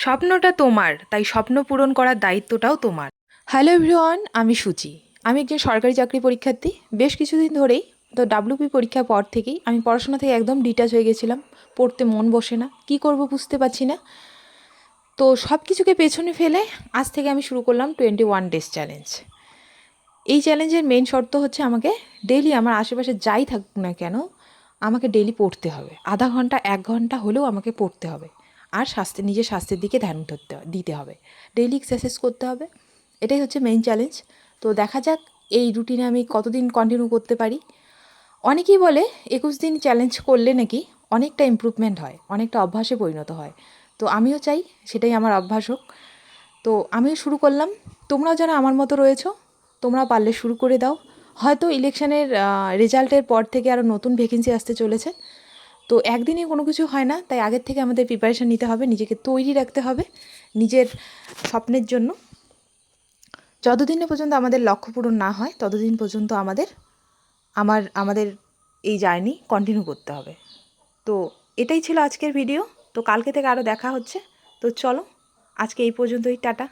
স্বপ্নটা তোমার, তাই স্বপ্ন পূরণ করার দায়িত্বটাও তোমার। হ্যালো এভরিওয়ান, আমি সুচি। আমি একজন সরকারি চাকরি পরীক্ষার্থী। বেশ কিছুদিন ধরেই, তো ডাব্লিউপি পরীক্ষার পর থেকেই আমি পড়াশোনা থেকে একদম ডিটাচ হয়ে গেছিলাম। পড়তে মন বসে না, কি করব বুঝতে পারছি না। তো সব কিছুকে পেছনে ফেলে আজ থেকে আমি শুরু করলাম 21 ডেজ চ্যালেঞ্জ। এই চ্যালেঞ্জের মেন শর্ত হচ্ছে আমাকে ডেইলি আমার আশেপাশে যাই থাকুক না কেন, আমাকে ডেইলি পড়তে হবে। আধা ঘন্টা 1 ঘন্টা হলেও আমাকে পড়তে হবে। আর নিজের স্বাস্থ্যের দিকে ধ্যান দিতে হবে। ডেইলি এক্সারসাইজ করতে হবে। এটাই হচ্ছে মেইন চ্যালেঞ্জ। তো দেখা যাক এই রুটিনে আমি কতদিন কন্টিনিউ করতে পারি। অনেকেই বলে 21 দিন চ্যালেঞ্জ করলে নাকি অনেকটা ইমপ্রুভমেন্ট হয়, অনেকটা অভ্যাসে পরিণত হয়। তো আমিও চাই সেটাই আমার অভ্যাস হোক। তো আমিও শুরু করলাম। তোমরাও যারা আমার মতো রয়েছো, তোমরা পারলে শুরু করে দাও। হয়তো ইলেকশনের রেজাল্টের পর থেকে আরও নতুন ভ্যাকেন্সি আসতে চলেছে। তো একদিনে কোনো কিছু হয় না, তাই আগের থেকে আমাদের প্রিপারেশান নিতে হবে, নিজেকে তৈরি রাখতে হবে নিজের স্বপ্নের জন্য। যতদিন না পর্যন্ত আমাদের লক্ষ্য পূরণ না হয়, ততদিন পর্যন্ত আমাদের এই জার্নি কন্টিনিউ করতে হবে। তো এটাই ছিল আজকের ভিডিও। তো কালকে থেকে আরও দেখা হচ্ছে। তো চলো, আজকে এই পর্যন্তই, টাটা।